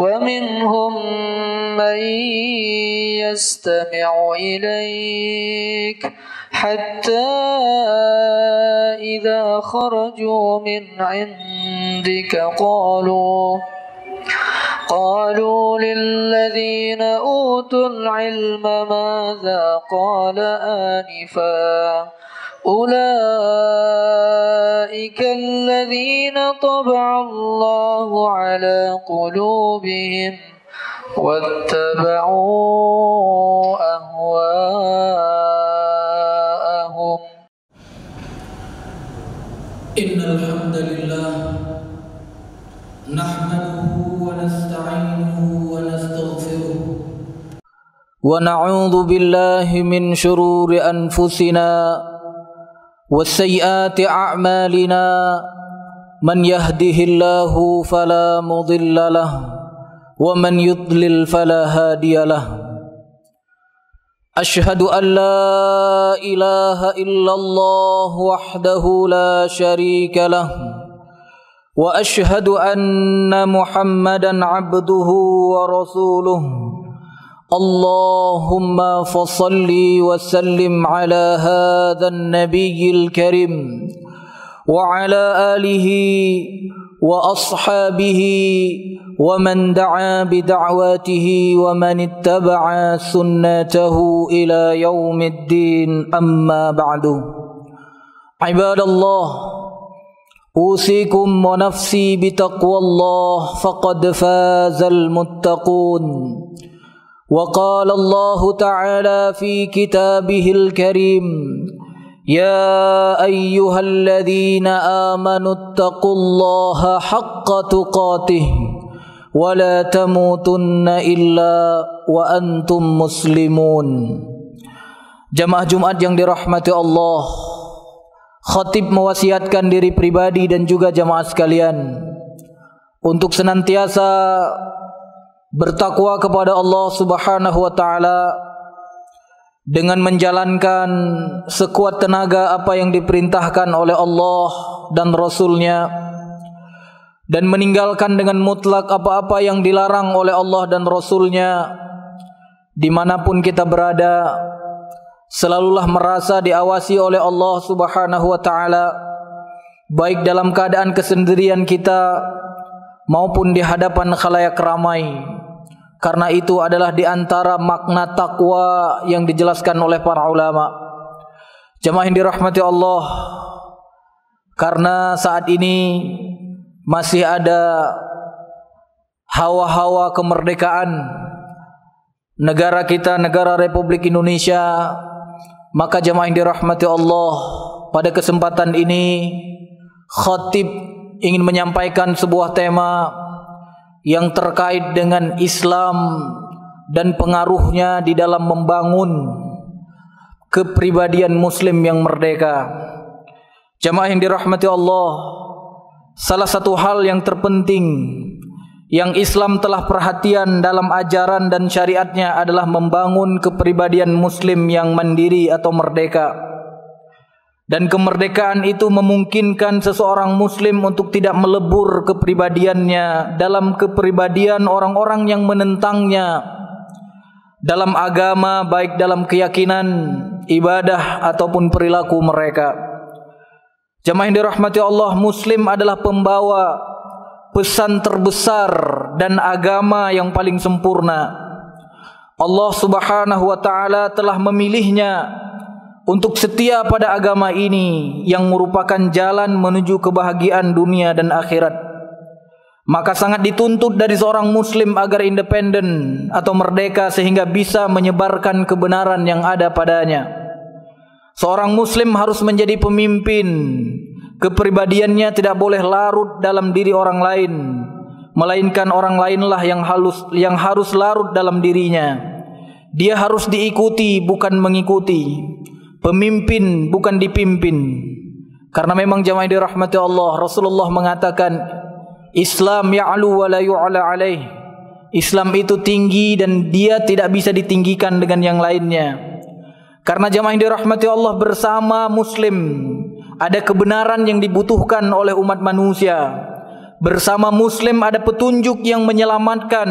ومنهم من يستمع إليك حتى إذا خرجوا من عندك قالوا للذين أوتوا العلم ماذا قال آنفا أولئك الذين طبع الله على قلوبهم واتبعوا أهواءهم. إن الحمد لله نحمده ونستعينه ونستغفره ونعوذ بالله من شرور أنفسنا وسيئات أعمالنا من يهده الله فلا مضل له ومن يضلل فلا هادي له أشهد أن لا إله إلا الله وحده لا شريك له وأشهد أن محمدا عبده ورسوله اللهم فصل وسلم على هذا النبي الكريم وعلى آله وأصحابه ومن دعا بدعوته ومن اتبع سنته إلى يوم الدين أما بعد عباد الله أوصيكم ونفسي بتقوى الله فقد فاز المتقون وقال الله تعالى في كتابه الكريم يا أيها الذين آمنوا اتقوا الله حق تقاته ولا تموتن إلا وأنتم مسلمون. Jamaah Jumat yang dirahmati Allah, khatib mewasiatkan diri pribadi dan juga jamaah sekalian untuk senantiasa bertakwa kepada Allah Subhanahu wa taala dengan menjalankan sekuat tenaga apa yang diperintahkan oleh Allah dan Rasul-Nya dan meninggalkan dengan mutlak apa-apa yang dilarang oleh Allah dan Rasul-Nya. Dimanapun kita berada, selalulah merasa diawasi oleh Allah Subhanahu wa taala, baik dalam keadaan kesendirian kita maupun di hadapan khalayak ramai. Karena itu adalah di antara makna takwa yang dijelaskan oleh para ulama. Jamaah yang dirahmati Allah, karena saat ini masih ada hawa-hawa kemerdekaan negara kita, negara Republik Indonesia, maka jamaah yang dirahmati Allah, pada kesempatan ini khatib ingin menyampaikan sebuah tema yang terkait dengan Islam dan pengaruhnya di dalam membangun kepribadian Muslim yang merdeka. Jamaah yang dirahmati Allah, salah satu hal yang terpenting yang Islam telah perhatian dalam ajaran dan syariatnya adalah membangun kepribadian Muslim yang mandiri atau merdeka. Dan kemerdekaan itu memungkinkan seseorang Muslim untuk tidak melebur kepribadiannya dalam kepribadian orang-orang yang menentangnya dalam agama, baik dalam keyakinan, ibadah ataupun perilaku mereka. Jamaah yang dirahmati Allah, Muslim adalah pembawa pesan terbesar dan agama yang paling sempurna. Allah Subhanahu wa taala telah memilihnya untuk setia pada agama ini yang merupakan jalan menuju kebahagiaan dunia dan akhirat. Maka sangat dituntut dari seorang Muslim agar independen atau merdeka sehingga bisa menyebarkan kebenaran yang ada padanya. Seorang Muslim harus menjadi pemimpin. Kepribadiannya tidak boleh larut dalam diri orang lain, melainkan orang lainlah yang harus larut dalam dirinya. Dia harus diikuti bukan mengikuti, pemimpin bukan dipimpin. Karena memang jamaah dirahmati Allah, Rasulullah mengatakan Islam ya'lu wa la yu'la alaih. Islam itu tinggi dan dia tidak bisa ditinggikan dengan yang lainnya. Karena jamaah dirahmati Allah, bersama Muslim ada kebenaran yang dibutuhkan oleh umat manusia. bersama muslim ada petunjuk yang menyelamatkan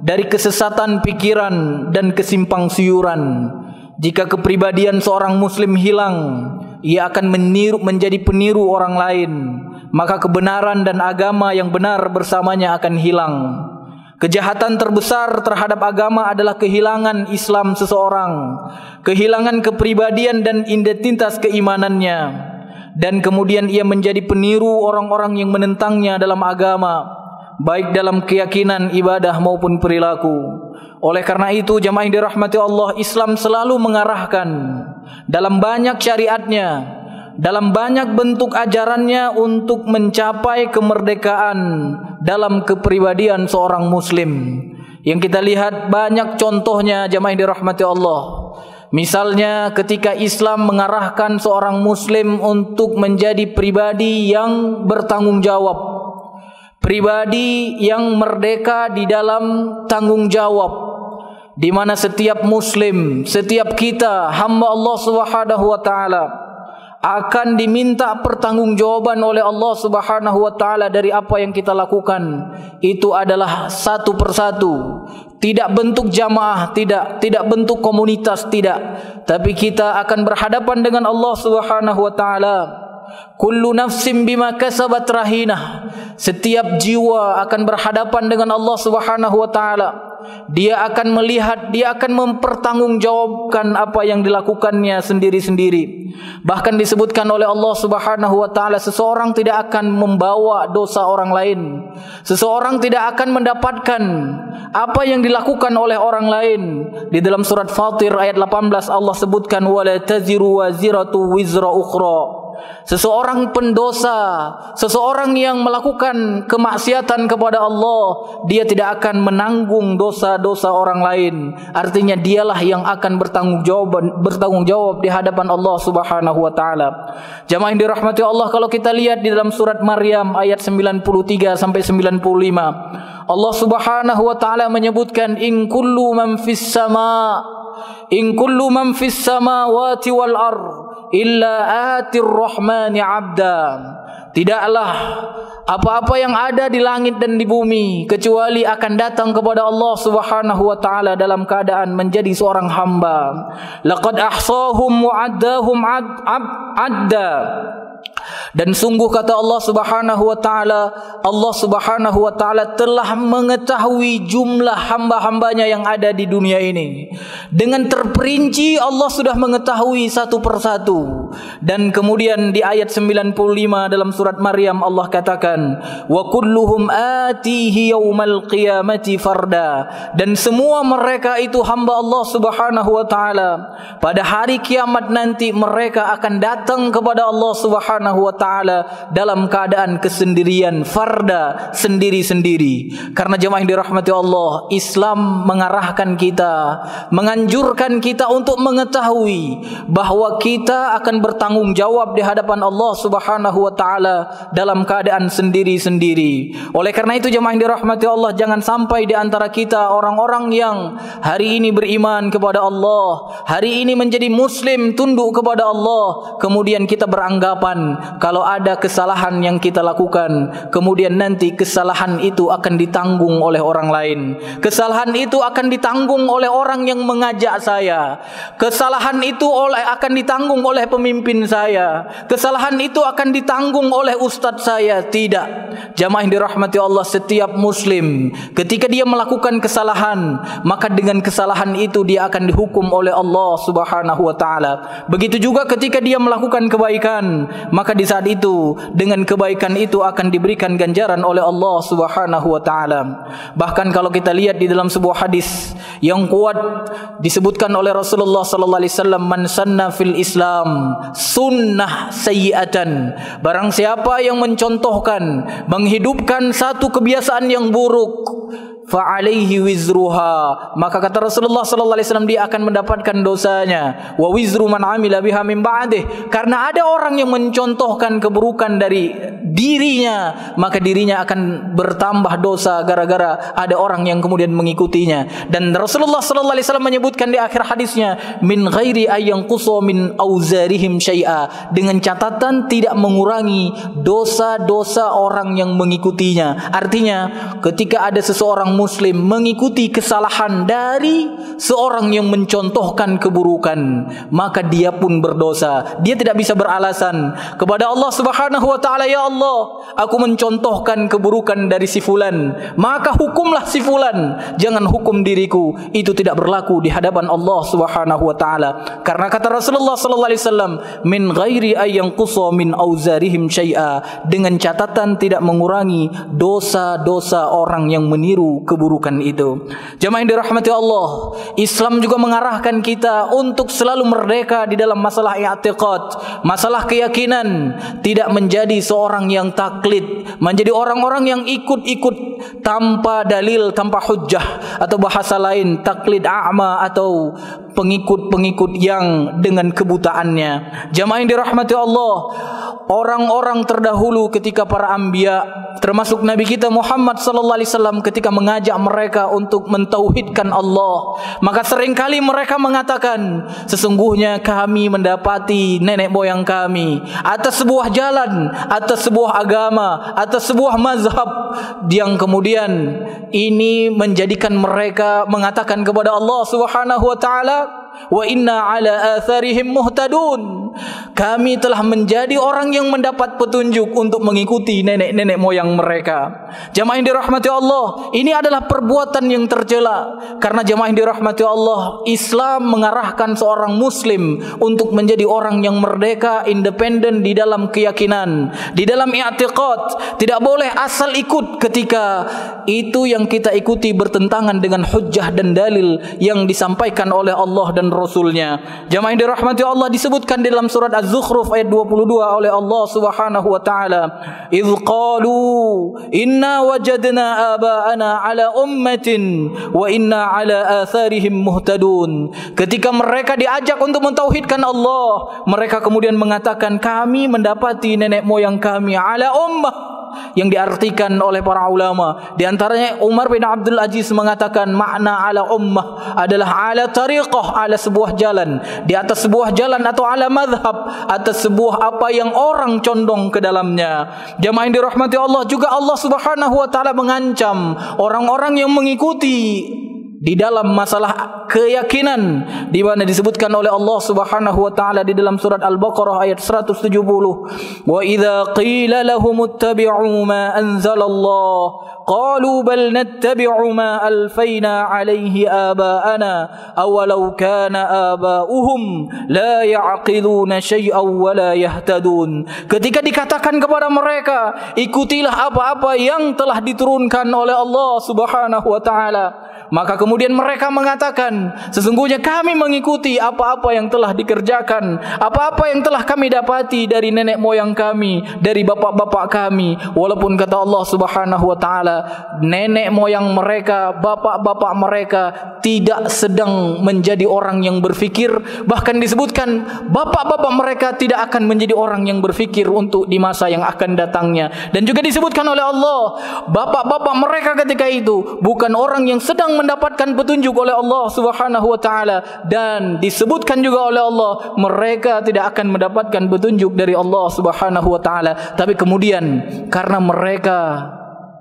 dari kesesatan pikiran dan kesimpang siuran. Jika kepribadian seorang muslim hilang, ia akan menjadi peniru orang lain, maka kebenaran dan agama yang benar bersamanya akan hilang. Kejahatan terbesar terhadap agama adalah kehilangan Islam seseorang, kehilangan kepribadian dan identitas keimanannya, dan kemudian ia menjadi peniru orang-orang yang menentangnya dalam agama, baik dalam keyakinan, ibadah maupun perilaku. Oleh karena itu, jamaah yang dirahmati Allah, Islam selalu mengarahkan dalam banyak syariatnya, dalam banyak bentuk ajarannya untuk mencapai kemerdekaan dalam kepribadian seorang muslim. Yang kita lihat banyak contohnya, jamaah yang dirahmati Allah. Misalnya ketika Islam mengarahkan seorang muslim untuk menjadi pribadi yang bertanggung jawab, pribadi yang merdeka di dalam tanggung jawab, di mana setiap muslim, setiap kita hamba Allah Subhanahu wa taala akan diminta pertanggungjawaban oleh Allah Subhanahu wa taala dari apa yang kita lakukan. Itu adalah satu persatu, tidak bentuk jamaah, tidak bentuk komunitas, tidak, tapi kita akan berhadapan dengan Allah Subhanahu wa taala. Kullu nafsin bima kasabat rahinah. Setiap jiwa akan berhadapan dengan Allah Subhanahu wa taala. Dia akan melihat, dia akan mempertanggungjawabkan apa yang dilakukannya sendiri-sendiri. Bahkan disebutkan oleh Allah Subhanahu wa taala, seseorang tidak akan membawa dosa orang lain. Seseorang tidak akan mendapatkan apa yang dilakukan oleh orang lain. Di dalam surat Fatir ayat 18 Allah sebutkan wala taziru waziratu wizra ukhra. Seseorang pendosa, seseorang yang melakukan kemaksiatan kepada Allah, dia tidak akan menanggung dosa-dosa orang lain. Artinya dialah yang akan bertanggung jawab di hadapan Allah Subhanahu wa taala. Jamaah yang dirahmati Allah, kalau kita lihat di dalam surat Maryam ayat 93 sampai 95, Allah Subhanahu wa taala menyebutkan in kullu man fis samawati wal ard illa atir rahmani abda. Tidaklah apa-apa yang ada di langit dan di bumi kecuali akan datang kepada Allah Subhanahu wa taala dalam keadaan menjadi seorang hamba. Laqad ahsahum wa addahum adda. Dan sungguh kata Allah Subhanahu wa taala, Allah Subhanahu wa taala telah mengetahui jumlah hamba-hambanya yang ada di dunia ini. Dengan terperinci Allah sudah mengetahui satu persatu. Dan kemudian di ayat 95 dalam surat Maryam Allah katakan, wa kulluhum atihi yaumal qiyamati farda. Dan semua mereka itu hamba Allah Subhanahu wa taala, pada hari kiamat nanti mereka akan datang kepada Allah Subhanahu wa taala dalam keadaan kesendirian, farda, sendiri-sendiri. Karena jemaah yang dirahmati Allah, Islam mengarahkan kita, menganjurkan kita untuk mengetahui bahwa kita akan bertanggung jawab di hadapan Allah Subhanahu wa taala dalam keadaan sendiri-sendiri. Oleh karena itu jemaah yang dirahmati Allah, jangan sampai di antara kita orang-orang yang hari ini beriman kepada Allah, hari ini menjadi muslim, tunduk kepada Allah, kemudian kita beranggapan kalau ada kesalahan yang kita lakukan, kemudian nanti kesalahan itu akan ditanggung oleh orang lain. Kesalahan itu akan ditanggung oleh orang yang mengajak saya. Kesalahan itu akan ditanggung oleh pemimpin saya. Kesalahan itu akan ditanggung oleh ustadz saya. Tidak. Jamaah yang dirahmati Allah, setiap muslim ketika dia melakukan kesalahan, maka dengan kesalahan itu dia akan dihukum oleh Allah Subhanahu wa taala. Begitu juga ketika dia melakukan kebaikan, maka di saat itu dengan kebaikan itu akan diberikan ganjaran oleh Allah Subhanahu wa taala. Bahkan kalau kita lihat di dalam sebuah hadis yang kuat disebutkan oleh Rasulullah sallallahu alaihi wasallam, man sanna fil Islam sunnah sayyi'atan. Barang siapa yang mencontohkan, menghidupkan satu kebiasaan yang buruk, fa alaihi wizruha, maka kata Rasulullah sallallahu alaihi wasallam dia akan mendapatkan dosanya, wa wizru man amila biha min ba'dih, karena ada orang yang mencontohkan keburukan dari dirinya, maka dirinya akan bertambah dosa gara-gara ada orang yang kemudian mengikutinya. Dan Rasulullah sallallahu alaihi wasallam menyebutkan di akhir hadisnya, min ghairi ayyanqusu min auzarihim syai'a, dengan catatan tidak mengurangi dosa-dosa orang yang mengikutinya. Artinya ketika ada seseorang muslim mengikuti kesalahan dari seorang yang mencontohkan keburukan, maka dia pun berdosa. Dia tidak bisa beralasan kepada Allah Subhanahu wa taala, ya Allah, aku mencontohkan keburukan dari si fulan, maka hukumlah si fulan, jangan hukum diriku. Itu tidak berlaku di hadapan Allah Subhanahu wa taala. Karena kata Rasulullah sallallahu alaihi wasallam, min ghairi ayyanqusu min auzarihim syai'a, dengan catatan tidak mengurangi dosa-dosa orang yang meniru keburukan itu. Jamaah yang dirahmati Allah, Islam juga mengarahkan kita untuk selalu merdeka di dalam masalah i'tiqad, masalah keyakinan, tidak menjadi seorang yang taklid, menjadi orang-orang yang ikut-ikut tanpa dalil, tanpa hujjah, atau bahasa lain taklid a'ma, atau pengikut-pengikut yang dengan kebutaannya. Jamaah yang dirahmati Allah, orang-orang terdahulu ketika para anbiya, termasuk Nabi kita Muhammad sallallahu alaihi wasallam, ketika mengajak mereka untuk mentauhidkan Allah, maka seringkali mereka mengatakan, sesungguhnya kami mendapati nenek moyang kami atas sebuah jalan, atas sebuah agama, atas sebuah mazhab, yang kemudian ini menjadikan mereka mengatakan kepada Allah Subhanahu wa taala, wa inna ala atharihim muhtadun, kami telah menjadi orang yang mendapat petunjuk untuk mengikuti nenek-nenek moyang mereka. Jamaah yang dirahmati Allah, ini adalah perbuatan yang tercela. Karena jamaah yang dirahmati Allah, Islam mengarahkan seorang muslim untuk menjadi orang yang merdeka, independen di dalam keyakinan, di dalam i'tiqad. Tidak boleh asal ikut ketika itu yang kita ikuti bertentangan dengan hujjah dan dalil yang disampaikan oleh Allah dan Rasulnya. Jamaah yang dirahmati Allah, disebutkan dalam surat Az-Zukhruf ayat 22 oleh Allah Subhanahu wa taala, idz qalu inna wajadna aba'ana ala ummatin wa inna ala atharihim muhtadun. Ketika mereka diajak untuk mentauhidkan Allah, mereka kemudian mengatakan, kami mendapati nenek moyang kami ala ummah, yang diartikan oleh para ulama. Di antaranya Umar bin Abdul Aziz mengatakan makna ala ummah adalah ala tariqah, ala sebuah jalan, di atas sebuah jalan, atau ala madhab, atas sebuah apa yang orang condong ke dalamnya. Jamaah yang dirahmati Allah, juga Allah Subhanahu wa taala mengancam orang-orang yang mengikuti di dalam masalah keyakinan, di mana disebutkan oleh Allah Subhanahu wa taala di dalam surat Al-Baqarah ayat 170, wa idza qila lahum ittabi'u ma anzalallah qalu bal nattabi'u ma alfayna alayhi aba'ana awalau kana aba'uhum la ya'qiluna syai'an wa la yahtadun. Ketika dikatakan kepada mereka, ikutilah apa-apa yang telah diturunkan oleh Allah Subhanahu wa taala, maka kemudian mereka mengatakan, sesungguhnya kami mengikuti apa-apa yang telah dikerjakan, apa-apa yang telah kami dapati dari nenek moyang kami, dari bapak-bapak kami. Walaupun kata Allah Subhanahu wa taala, nenek moyang mereka, bapak-bapak mereka tidak sedang menjadi orang yang berfikir. Bahkan disebutkan bapak-bapak mereka tidak akan menjadi orang yang berfikir untuk di masa yang akan datangnya. Dan juga disebutkan oleh Allah, bapak-bapak mereka ketika itu bukan orang yang sedang mendapatkan petunjuk oleh Allah Subhanahu wa taala, dan disebutkan juga oleh Allah mereka tidak akan mendapatkan petunjuk dari Allah Subhanahu wa taala. Tapi kemudian karena mereka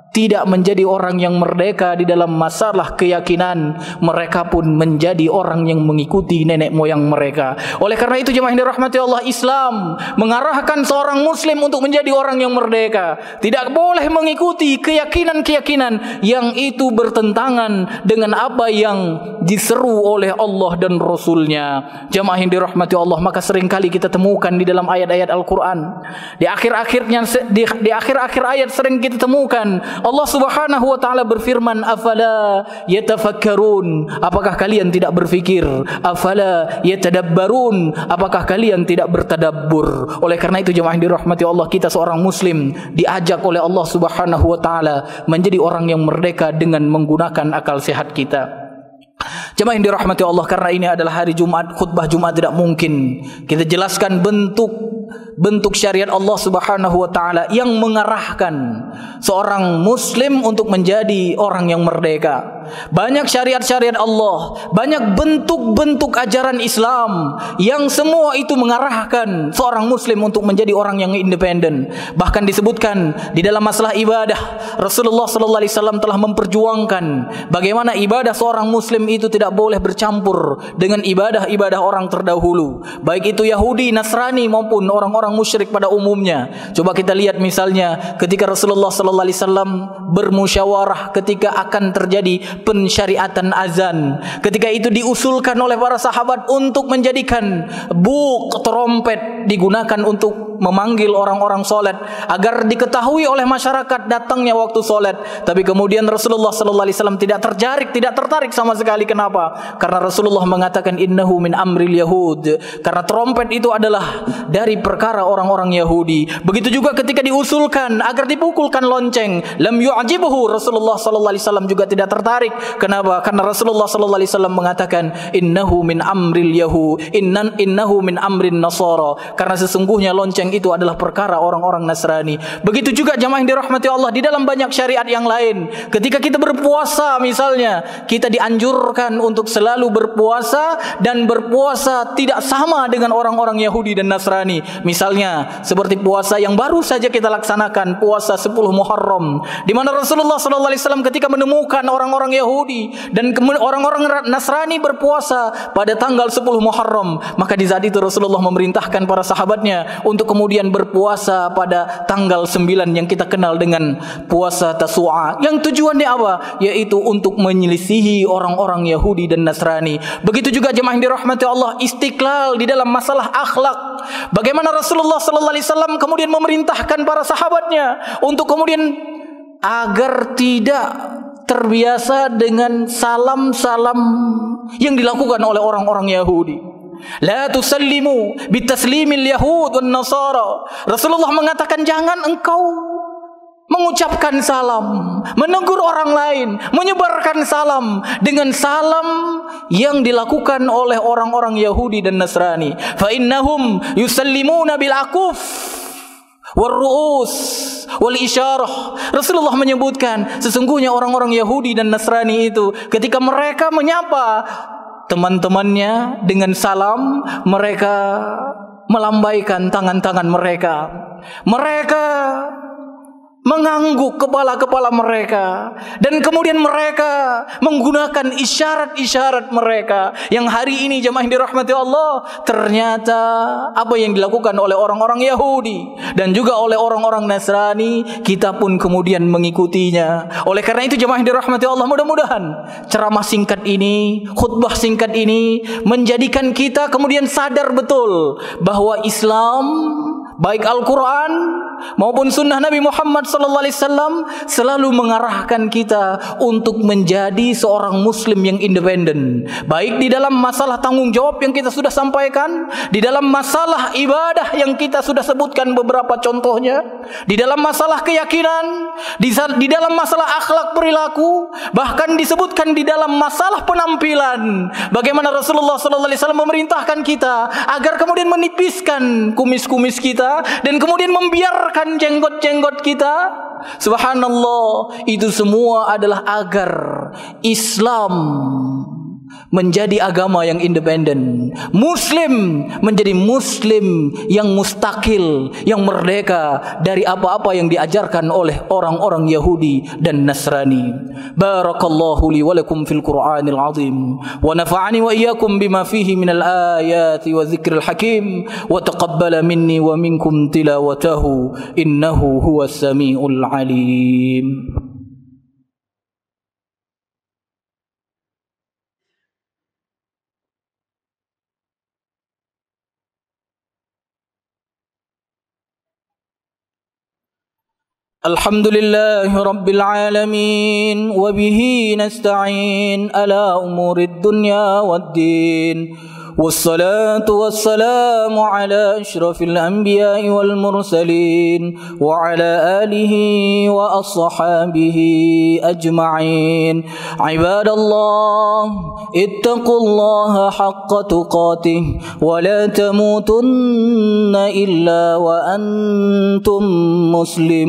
tidak menjadi orang yang merdeka di dalam masalah keyakinan, mereka pun menjadi orang yang mengikuti nenek moyang mereka. Oleh karena itu jemaah yang dirahmati Allah, Islam mengarahkan seorang muslim untuk menjadi orang yang merdeka. Tidak boleh mengikuti keyakinan-keyakinan yang itu bertentangan dengan apa yang diseru oleh Allah dan Rasulnya. Jemaah yang dirahmati Allah, maka seringkali kita temukan di dalam ayat-ayat Al-Quran, di akhir-akhir ayat sering kita temukan Allah Subhanahu wa taala berfirman, afala yatafakkarun, apakah kalian tidak berfikir? Afala yatadabbarun, apakah kalian tidak bertadabbur? Oleh karena itu jemaah yang dirahmati Allah, kita seorang muslim diajak oleh Allah Subhanahu wa taala menjadi orang yang merdeka dengan menggunakan akal sehat kita. Jemaah yang dirahmati Allah, karena ini adalah hari Jumat, khutbah Jumat tidak mungkin kita jelaskan bentuk syariat Allah Subhanahu wa taala yang mengarahkan seorang muslim untuk menjadi orang yang merdeka. Banyak syariat-syariat Allah, banyak bentuk-bentuk ajaran Islam yang semua itu mengarahkan seorang muslim untuk menjadi orang yang independen. Bahkan disebutkan di dalam masalah ibadah, Rasulullah sallallahu alaihi wasallam telah memperjuangkan bagaimana ibadah seorang muslim itu tidak boleh bercampur dengan ibadah-ibadah orang terdahulu, baik itu Yahudi, Nasrani maupun orang-orang musyrik pada umumnya. Coba kita lihat misalnya ketika Rasulullah sallallahu alaihi wasallam bermusyawarah ketika akan terjadi pensyariatan azan. Ketika itu diusulkan oleh para sahabat untuk menjadikan buk trompet digunakan untuk memanggil orang-orang solat agar diketahui oleh masyarakat datangnya waktu solat. Tapi kemudian Rasulullah sallallahu alaihi wasallam tidak tertarik sama sekali. Kenapa? Karena Rasulullah mengatakan innahu min amril yahud, karena trompet itu adalah dari perkara orang-orang Yahudi. Begitu juga ketika diusulkan agar dipukulkan lonceng, lam yu'jibuhu, Rasulullah sallallahu alaihi wasallam juga tidak tertarik. Kenapa? Karena Rasulullah sallallahu alaihi wasallam mengatakan innahu min amril yahud, innahu min amrin nasara, karena sesungguhnya lonceng itu adalah perkara orang-orang Nasrani. Begitu juga jamaah yang dirahmati Allah, di dalam banyak syariat yang lain. Ketika kita berpuasa misalnya, kita dianjurkan untuk selalu berpuasa, dan berpuasa tidak sama dengan orang-orang Yahudi dan Nasrani. Misalnya seperti puasa yang baru saja kita laksanakan, puasa 10 Muharram, di mana Rasulullah sallallahu alaihi wasallam ketika menemukan orang-orang Yahudi dan orang-orang Nasrani berpuasa pada tanggal 10 Muharram, maka di saat itu Rasulullah memerintahkan para sahabatnya untuk kemudian berpuasa pada tanggal 9 yang kita kenal dengan puasa Tasu'a. Yang tujuannya apa? Yaitu untuk menyelisihi orang-orang Yahudi dan Nasrani. Begitu juga jemaah yang dirahmati Allah, istiqlal di dalam masalah akhlak. Bagaimana Rasulullah sallallahu alaihi wasallam kemudian memerintahkan para sahabatnya untuk kemudian agar tidak terbiasa dengan salam-salam yang dilakukan oleh orang-orang Yahudi. La tusallimu bitaslimil yahud wan nasara. Rasulullah mengatakan jangan engkau mengucapkan salam, menegur orang lain, menyebarkan salam dengan salam yang dilakukan oleh orang-orang Yahudi dan Nasrani. Fa innahum yusallimuna bil akuf warru'us wal isyarah. Rasulullah menyebutkan sesungguhnya orang-orang Yahudi dan Nasrani itu ketika mereka menyapa teman-temannya dengan salam, mereka melambaikan tangan-tangan mereka. Mereka mengangguk kepala-kepala mereka, dan kemudian mereka menggunakan isyarat-isyarat mereka yang hari ini jemaah yang dirahmati Allah, ternyata apa yang dilakukan oleh orang-orang Yahudi dan juga oleh orang-orang Nasrani, kita pun kemudian mengikutinya. Oleh karena itu jemaah yang dirahmati Allah, mudah-mudahan ceramah singkat ini, khutbah singkat ini menjadikan kita kemudian sadar betul bahwa Islam, baik Al-Quran maupun sunnah Nabi Muhammad sallallahu alaihi wasallam, selalu mengarahkan kita untuk menjadi seorang muslim yang independen, baik di dalam masalah tanggung jawab yang kita sudah sampaikan, di dalam masalah ibadah yang kita sudah sebutkan beberapa contohnya, di dalam masalah keyakinan, di dalam masalah akhlak perilaku, bahkan disebutkan di dalam masalah penampilan. Bagaimana Rasulullah sallallahu alaihi wasallam memerintahkan kita agar kemudian menipiskan kumis-kumis kita dan kemudian membiarkan jenggot-jenggot kita. Subhanallah, itu semua adalah agar Islam menjadi agama yang independen, Muslim menjadi Muslim yang mustakil, yang merdeka dari apa-apa yang diajarkan oleh orang-orang Yahudi dan Nasrani. Barakallahu li wa lakum fil Qur'anil azim, wa nafa'ani wa iyyakum bima fihi minal ayati wa dzikril hakim, wa taqabbala minni wa minkum tilawatahu innahu huwas samiul alim. Alhamdulillahi Rabbil Alamin wa bihi nasta'in ala umurid dunya waddin wassalatu wassalamu ala ashrafil anbiya'i wal mursalin wa ala alihi wa ashabihi ajma'in. Ibadallah, ittaqullaha haqqa tuqatih wa la tamutunna illa wa antum muslimun.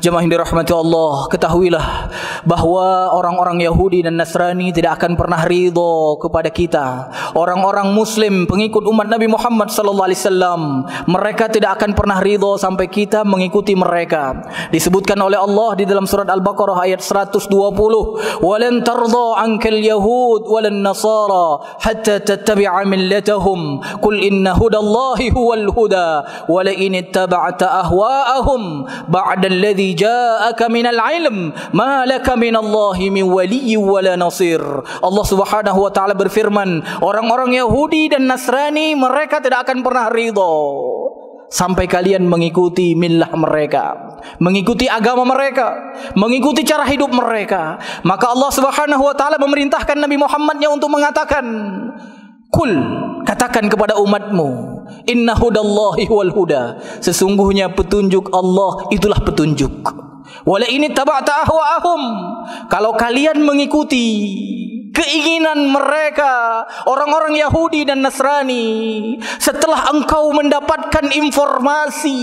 Jemaah yang dirahmati Allah, ketahuilah bahwa orang-orang Yahudi dan Nasrani tidak akan pernah ridho kepada kita. Orang-orang Muslim pengikut umat Nabi Muhammad sallallahu alaihi wasallam, mereka tidak akan pernah ridho sampai kita mengikuti mereka. Disebutkan oleh Allah di dalam surat Al-Baqarah ayat 120, "Walan tardha 'ankal yahud walan nasara hatta tattabi'a millatahum. Qul inna hudallahi huwal huda wa la in ittaba'ta ahwa'ahum ba'da alladhi ja'aka minal 'ilm ma laka minallahi min waliyyin wala nasir." Allah Subhanahu wa taala berfirman, orang-orang Yahudi dan Nasrani mereka tidak akan pernah ridho sampai kalian mengikuti millah mereka, mengikuti agama mereka, mengikuti cara hidup mereka. Maka Allah Subhanahu wa taala memerintahkan Nabi Muhammadnya untuk mengatakan, "Kul," katakan kepada umatmu, "Inna hudallahi wal huda." Sesungguhnya petunjuk Allah itulah petunjuk. Wala ini taba'ta ahwa'ahum. Kalau kalian mengikuti keinginan mereka, orang-orang Yahudi dan Nasrani, setelah engkau mendapatkan informasi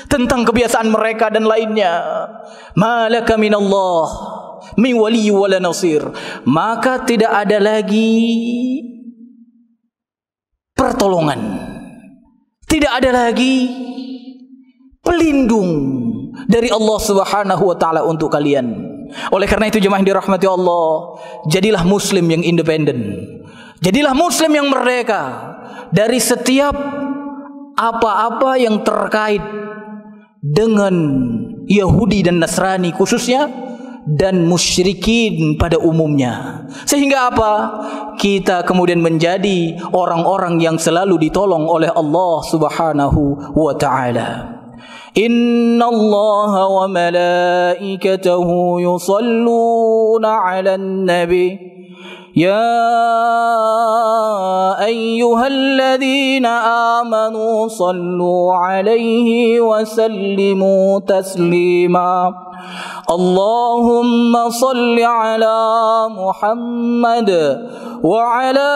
tentang kebiasaan mereka dan lainnya, malaka minallah min wali wala nasir, maka tidak ada lagi pertolongan, tidak ada lagi pelindung dari Allah Subhanahu wa taala untuk kalian. Oleh karena itu jemaah yang dirahmati Allah, jadilah muslim yang independen, jadilah muslim yang merdeka dari setiap apa-apa yang terkait dengan Yahudi dan Nasrani khususnya, dan musyrikin pada umumnya. Sehingga apa? Kita kemudian menjadi orang-orang yang selalu ditolong oleh Allah Subhanahu wa taala. Inna Allah wa malaikatahu yusalluna 'alan nabi ya ayyuhalladzina amanu sallu 'alaihi wa sallimu taslima. Allahumma salli 'ala Muhammad wa 'ala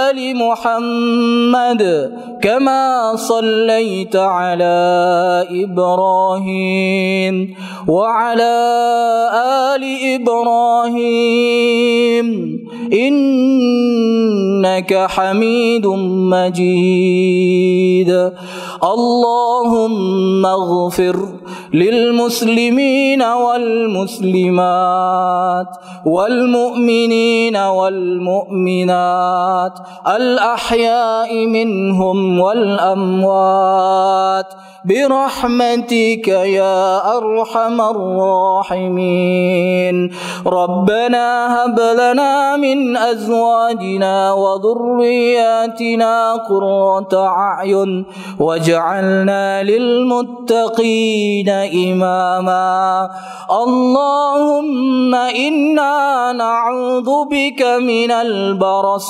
ali Muhammad kama sallaita 'ala Ibrahim wa 'ala ali Ibrahim innaka Hamidum Majid. Allahumma ighfir lil muslimina wal muslimat wal mu'minina wal mu'minat al ahya'i minhum wal amwat birahmatika ya arhamar rahimin. Rabbana hab lana min azwajina wa dhurriyyatina qurrata a'yun waj'alna lil muttaqina imama. Allahumma inna na'udzu bika minal baras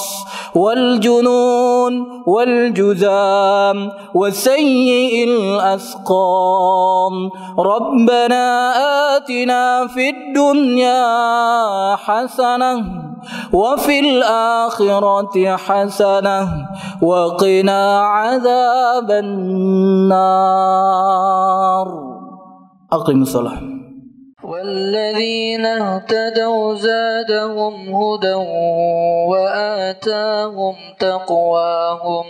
wal junun wal juzam wa sayyi'il asqam. Rabbana atina fid dunya hasanah wa fil akhirati hasanah wa qina adzaban nar. Aqimus salah. والذين اهتدوا زادهم هدى وآتاهم تقواهم